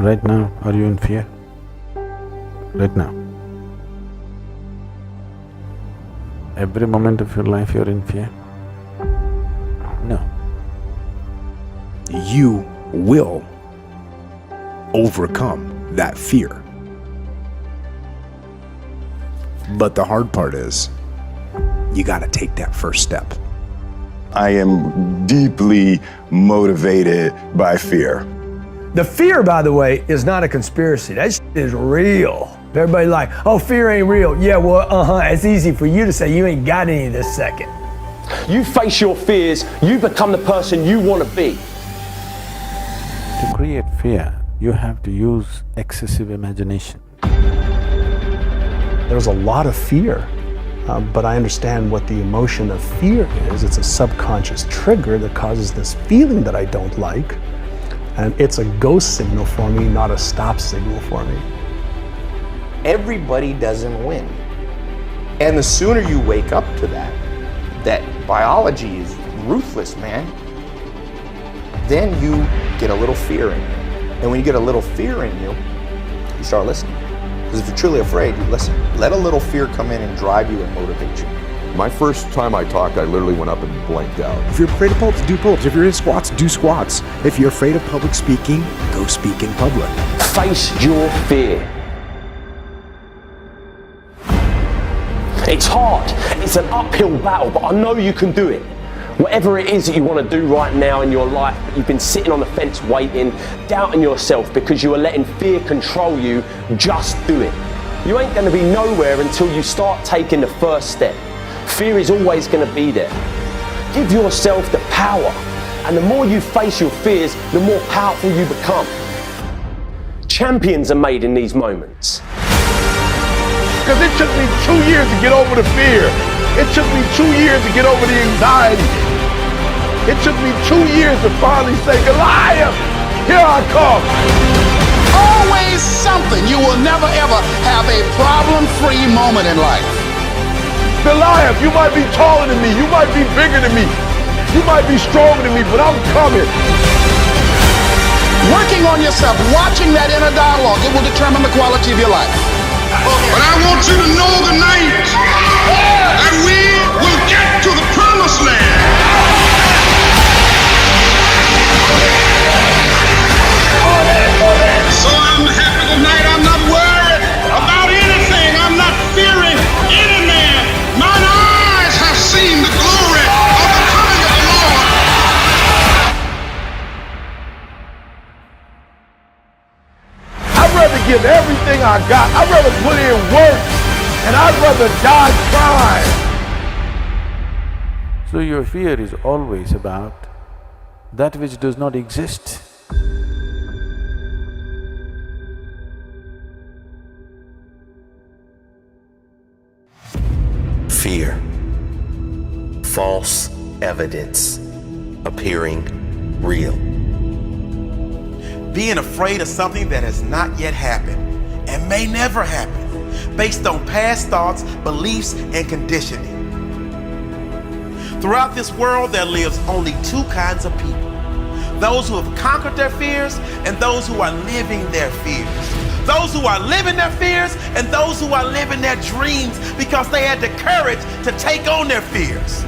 Right now, are you in fear? Right now. Every moment of your life you're in fear? No. You will overcome that fear. But the hard part is, you gotta take that first step. I am deeply motivated by fear. The fear, by the way, is not a conspiracy. That shit is real. Everybody like, oh, fear ain't real. Yeah, well, it's easy for you to say you ain't got any this second. You face your fears, you become the person you want to be. To create fear, you have to use excessive imagination. There's a lot of fear, but I understand what the emotion of fear is. It's a subconscious trigger that causes this feeling that I don't like. And it's a go signal for me, not a stop signal for me. Everybody doesn't win. And the sooner you wake up to that biology is ruthless, man, then you get a little fear in you. And when you get a little fear in you, you start listening. Because if you're truly afraid, you listen. Let a little fear come in and drive you and motivate you. My first time I talked, I literally went up and blanked out. If you're afraid of pull-ups, do pull-ups. If you're in squats, do squats. If you're afraid of public speaking, go speak in public. Face your fear. It's hard, it's an uphill battle, but I know you can do it. Whatever it is that you want to do right now in your life, but you've been sitting on the fence waiting, doubting yourself because you are letting fear control you, just do it. You ain't going to be nowhere until you start taking the first step. Fear is always going to be there. Give yourself the power, and the more you face your fears, the more powerful you become. Champions are made in these moments. Because it took me 2 years to get over the fear. It took me 2 years to get over the anxiety. It took me 2 years to finally say, Goliath, here I come. Always something. You will never ever have a problem-free moment in life. Goliath, you might be taller than me, you might be bigger than me, you might be stronger than me, but I'm coming. Working on yourself, watching that inner dialogue, it will determine the quality of your life. But I want you to know tonight that we will get to the promised land. So I'm happy tonight. I'm not worried about anything. I'm not fearing any man. Mine eyes have seen the glory of the coming of the Lord. I'd rather give everything I got. I'd rather put in work, and I'd rather die trying. So your fear is always about that which does not exist. Fear. False evidence appearing real. Being afraid of something that has not yet happened and may never happen, based on past thoughts, beliefs, and conditioning. Throughout this world, there lives only two kinds of people. Those who have conquered their fears and those who are living their fears. Those who are living their fears and those who are living their dreams because they had the courage to take on their fears.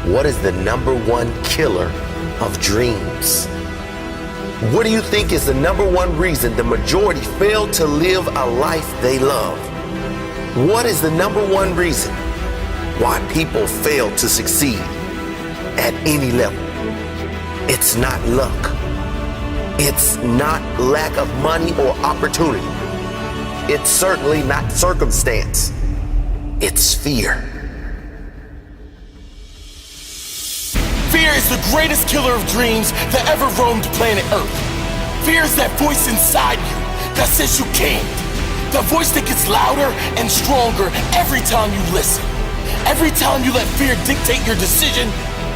What is the #1 killer of dreams? What do you think is the #1 reason the majority fail to live a life they love? What is the #1 reason why people fail to succeed at any level? It's not luck. It's not lack of money or opportunity. It's certainly not circumstance. It's fear. Fear is the greatest killer of dreams that ever roamed planet Earth. Fear is that voice inside you that says you can't. The voice that gets louder and stronger every time you listen. Every time you let fear dictate your decision,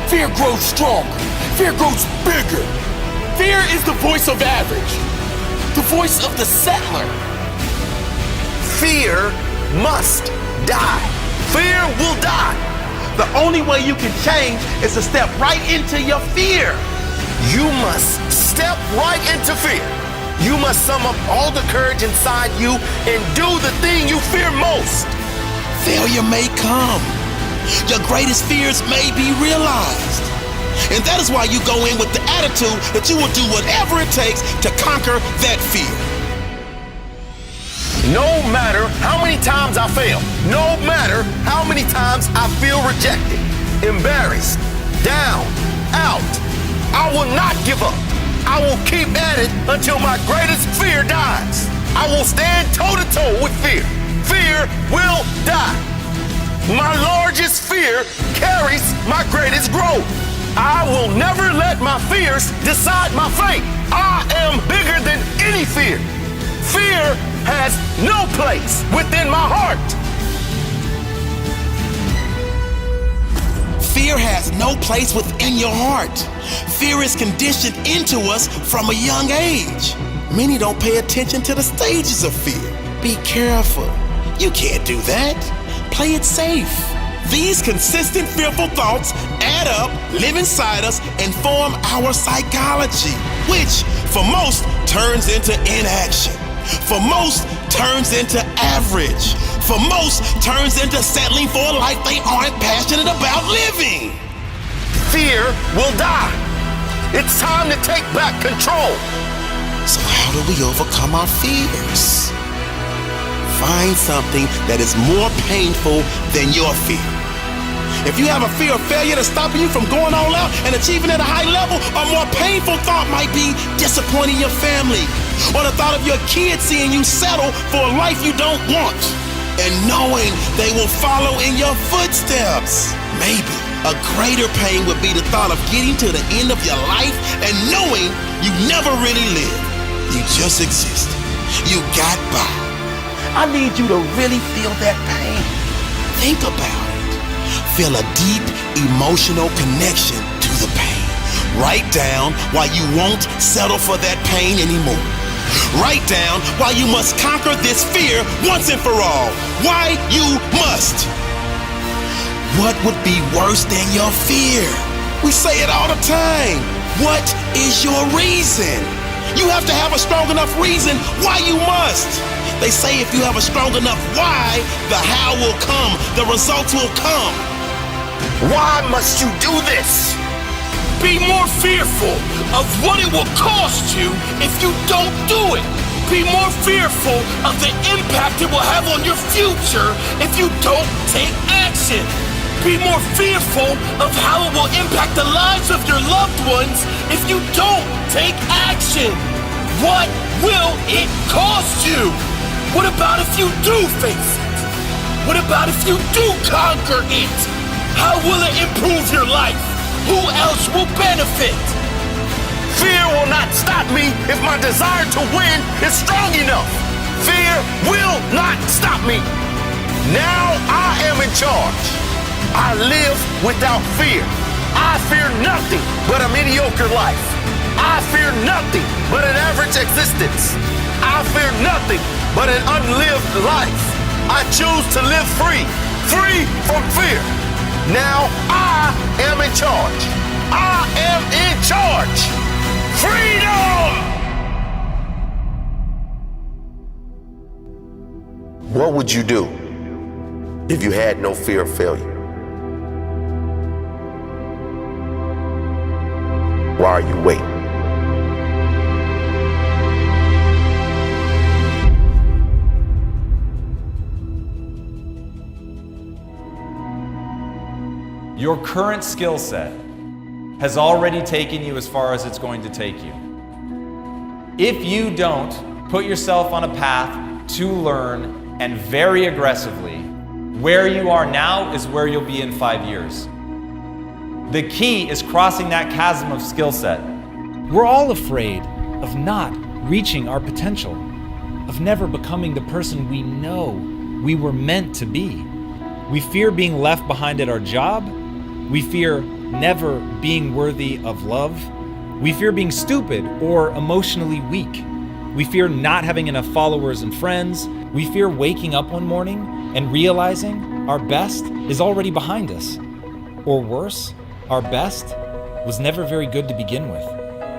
fear grows stronger. Fear grows bigger. Fear is the voice of average, the voice of the settler. Fear must die. Fear will die. The only way you can change is to step right into your fear. You must step right into fear. You must sum up all the courage inside you and do the thing you fear most. Failure may come. Your greatest fears may be realized. And that is why you go in with the attitude that you will do whatever it takes to conquer that fear. No matter how many times I fail, no matter how many times I feel rejected, embarrassed, down, out, I will not give up. I will keep at it until my greatest fear dies. I will stand toe-to-toe with fear. Fear will die. My largest fear carries my greatest growth. I will never let my fears decide my fate. I am bigger than any fear. Fear has no place within my heart. Fear has no place within your heart. Fear is conditioned into us from a young age. Many don't pay attention to the stages of fear. Be careful. You can't do that. Play it safe. These consistent fearful thoughts add up, live inside us, and form our psychology, which for most turns into inaction. For most turns into average. For most turns into settling for a life they aren't passionate about living. Fear will die. It's time to take back control. So how do we overcome our fears? Find something that is more painful than your fear. If you have a fear of failure that's stopping you from going all out and achieving at a high level, a more painful thought might be disappointing your family, or the thought of your kids seeing you settle for a life you don't want, and knowing they will follow in your footsteps. Maybe a greater pain would be the thought of getting to the end of your life and knowing you never really lived. You just exist. You got by. I need you to really feel that pain. Think about it. Feel a deep emotional connection to the pain. Write down why you won't settle for that pain anymore. Write down why you must conquer this fear once and for all. Why you must. What would be worse than your fear? We say it all the time. What is your reason? You have to have a strong enough reason why you must. They say if you have a strong enough why, the how will come, the results will come. Why must you do this? Be more fearful of what it will cost you if you don't do it. Be more fearful of the impact it will have on your future if you don't take action. Be more fearful of how it will impact the lives of your loved ones if you don't take action. What will it cost you? What about if you do face it? What about if you do conquer it? How will it improve your life? Who else will benefit? Fear will not stop me if my desire to win is strong enough. Fear will not stop me. Now I am in charge. I live without fear. I fear nothing but a mediocre life. I fear nothing but an average existence. I fear nothing but an unlived life. I choose to live free, free from fear. Now I am in charge. I am in charge. Freedom! What would you do if you had no fear of failure? Why are you waiting? Your current skill set has already taken you as far as it's going to take you. If you don't put yourself on a path to learn and very aggressively, where you are now is where you'll be in 5 years. The key is crossing that chasm of skill set. We're all afraid of not reaching our potential, of never becoming the person we know we were meant to be. We fear being left behind at our job. We fear never being worthy of love. We fear being stupid or emotionally weak. We fear not having enough followers and friends. We fear waking up one morning and realizing our best is already behind us. Or worse, our best was never very good to begin with.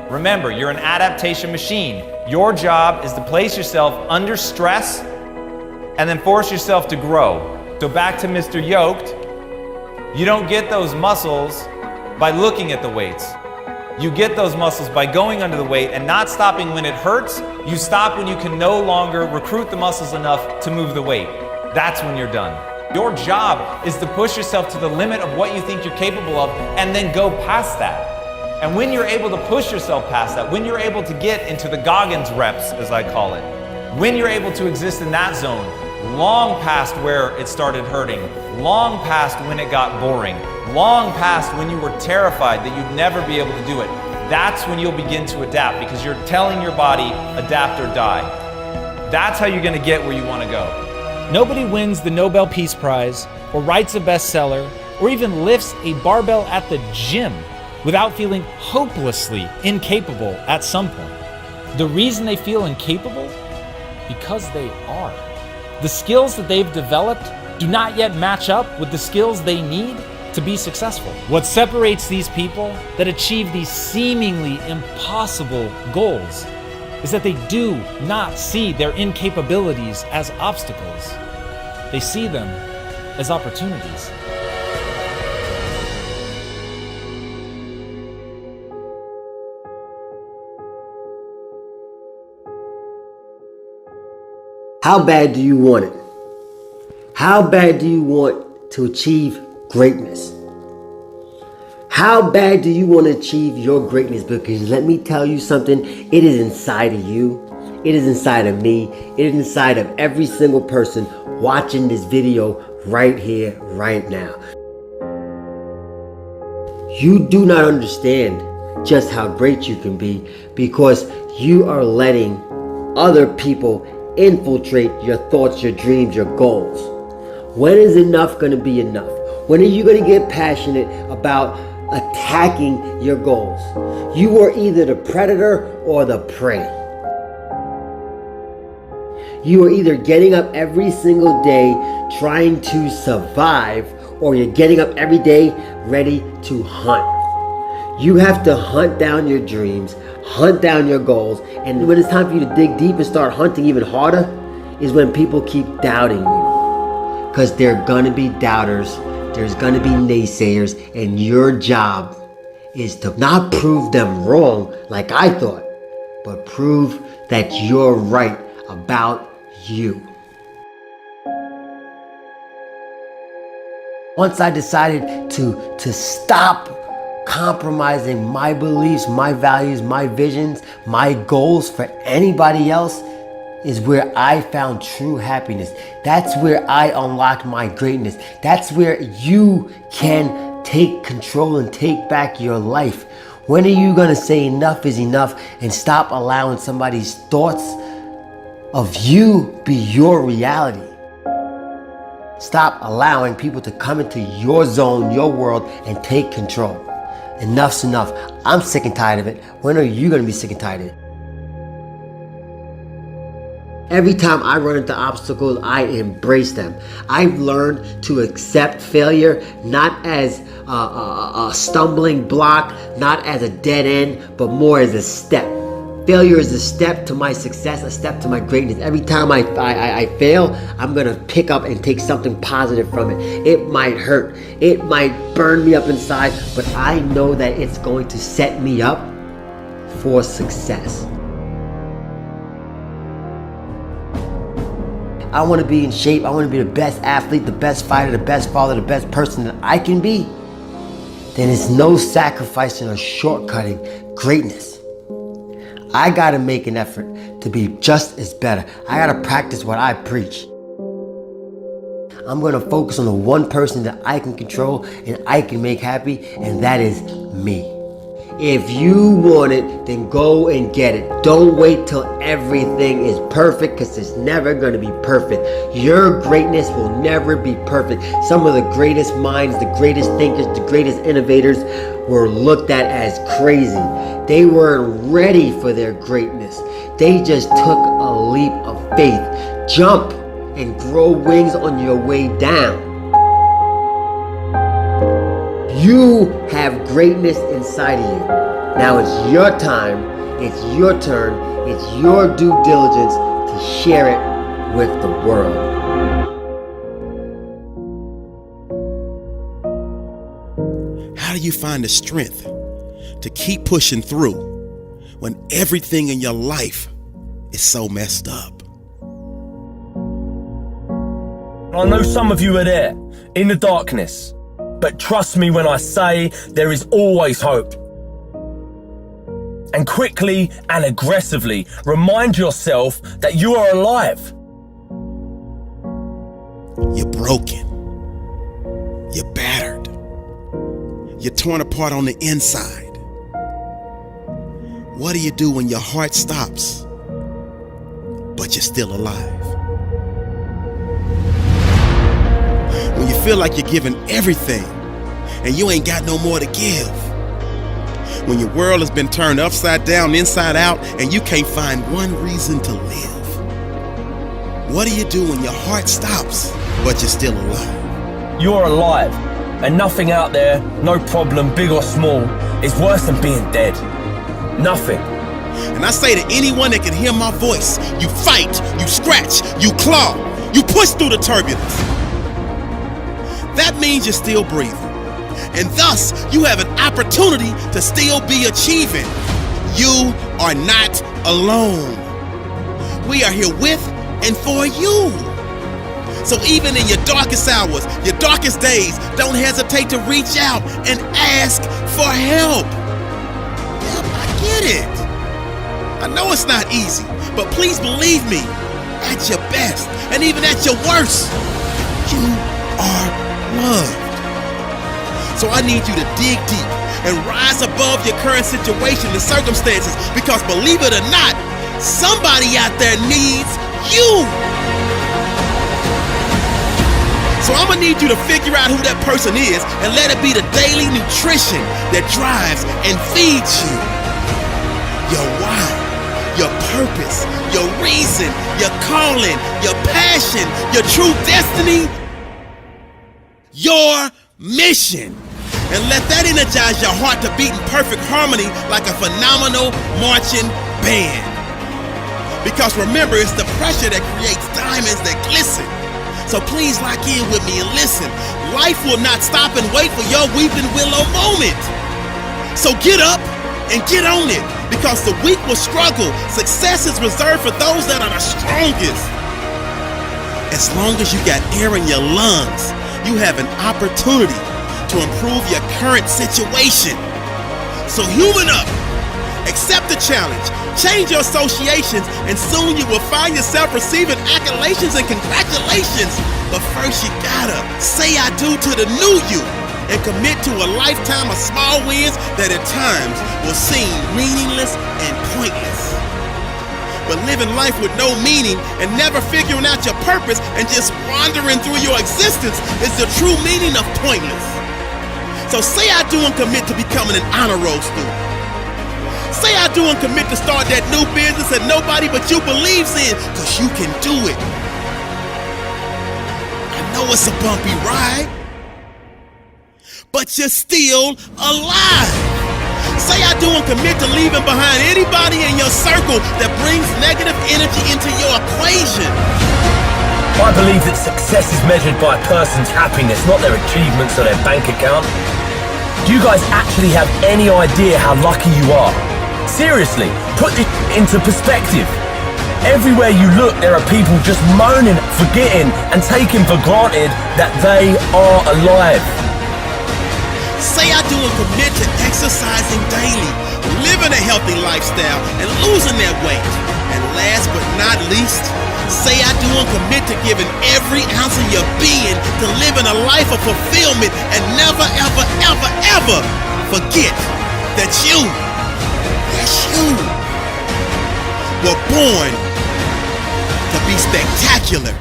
Remember, you're an adaptation machine. Your job is to place yourself under stress and then force yourself to grow. So back to Mr. Yoked, you don't get those muscles by looking at the weights. You get those muscles by going under the weight and not stopping when it hurts. You stop when you can no longer recruit the muscles enough to move the weight. That's when you're done. Your job is to push yourself to the limit of what you think you're capable of and then go past that. And when you're able to push yourself past that, when you're able to get into the Goggins reps, as I call it, when you're able to exist in that zone, long past where it started hurting, long past when it got boring, long past when you were terrified that you'd never be able to do it, that's when you'll begin to adapt, because you're telling your body, adapt or die. That's how you're gonna get where you wanna go. Nobody wins the Nobel Peace Prize, or writes a bestseller, or even lifts a barbell at the gym without feeling hopelessly incapable at some point. The reason they feel incapable? Because they are. The skills that they've developed do not yet match up with the skills they need to be successful. What separates these people that achieve these seemingly impossible goals is that they do not see their incapabilities as obstacles. They see them as opportunities. How bad do you want it? How bad do you want to achieve greatness? How bad do you want to achieve your greatness? Because let me tell you something, it is inside of you. It is inside of me. It is inside of every single person watching this video right here, right now. You do not understand just how great you can be because you are letting other people infiltrate your thoughts, your dreams, your goals. When is enough going to be enough? When are you going to get passionate about attacking your goals? You are either the predator or the prey. You are either getting up every single day trying to survive, or you're getting up every day ready to hunt. You have to hunt down your dreams, hunt down your goals, and when it's time for you to dig deep and start hunting even harder is when people keep doubting you. Because there are gonna be doubters, there's gonna be naysayers, and your job is to not prove them wrong like I thought, but prove that you're right about you. Once I decided to stop compromising my beliefs, my values, my visions, my goals for anybody else, is where I found true happiness. That's where I unlocked my greatness. That's where you can take control and take back your life. When are you gonna say enough is enough and stop allowing somebody's thoughts of you be your reality? Stop allowing people to come into your zone, your world, and take control. Enough's enough. I'm sick and tired of it. When are you gonna be sick and tired of it? Every time I run into obstacles, I embrace them. I've learned to accept failure not as a stumbling block, not as a dead end, but more as a step. Failure is a step to my success, a step to my greatness. Every time I fail, I'm gonna pick up and take something positive from it. It might hurt, it might burn me up inside, but I know that it's going to set me up for success. I wanna be in shape, I wanna be the best athlete, the best fighter, the best father, the best person that I can be. Then it's no sacrificing or shortcutting greatness. I gotta make an effort to be just as better. I gotta practice what I preach. I'm gonna focus on the one person that I can control and I can make happy, and that is me. If you want it, then go and get it. Don't wait till everything is perfect, because it's never gonna be perfect. Your greatness will never be perfect. Some of the greatest minds, the greatest thinkers, the greatest innovators were looked at as crazy. They weren't ready for their greatness. They just took a leap of faith. Jump and grow wings on your way down. You have greatness inside of you. Now it's your time, it's your turn, it's your due diligence to share it with the world. How do you find the strength to keep pushing through when everything in your life is so messed up? I know some of you are there, in the darkness, but trust me when I say there is always hope. And quickly and aggressively remind yourself that you are alive. You're broken. You're battered. You're torn apart on the inside. What do you do when your heart stops, but you're still alive? When you feel like you're giving everything and you ain't got no more to give. When your world has been turned upside down, inside out, and you can't find one reason to live. What do you do when your heart stops, but you're still alive? You're alive, and nothing out there, no problem, big or small, is worse than being dead. Nothing. And I say to anyone that can hear my voice, you fight, you scratch, you claw, you push through the turbulence. That means you're still breathing. And thus, you have an opportunity to still be achieving. You are not alone. We are here with and for you. So even in your darkest hours, your darkest days, don't hesitate to reach out and ask for help. Yep, I get it. I know it's not easy, but please believe me, at your best and even at your worst, you are loved. So I need you to dig deep and rise above your current situation and circumstances, because believe it or not, somebody out there needs you. So I'm gonna need you to figure out who that person is and let it be the daily nutrition that drives and feeds you. Your why, your purpose, your reason, your calling, your passion, your true destiny, your mission. And let that energize your heart to beat in perfect harmony like a phenomenal marching band. Because remember, it's the pressure that creates diamonds that glisten. So please lock in with me and listen. Life will not stop and wait for your weeping willow moment. So get up and get on it, because the weak will struggle. Success is reserved for those that are the strongest. As long as you got air in your lungs, you have an opportunity to improve your current situation. So human up, accept the challenge, change your associations, and soon you will find yourself receiving accolations and congratulations. But first you gotta say I do to the new you and commit to a lifetime of small wins that at times will seem meaningless and pointless. But living life with no meaning and never figuring out your purpose and just wandering through your existence is the true meaning of pointless. So say I do and commit to becoming an honor roll student. Say I do and commit to start that new business that nobody but you believes in, because you can do it. I know it's a bumpy ride, but you're still alive. Say I do and commit to leaving behind anybody in your circle that brings negative energy into your equation. I believe that success is measured by a person's happiness, not their achievements or their bank account. Do you guys actually have any idea how lucky you are? Seriously, put this into perspective. Everywhere you look, there are people just moaning, forgetting, and taking for granted that they are alive. Say I do and commit to exercising daily, living a healthy lifestyle, and losing that weight. And last but not least, say I do and commit to giving every ounce of your being to living a life of fulfillment, and never, ever, ever, ever forget that you, yes you, were born to be spectacular.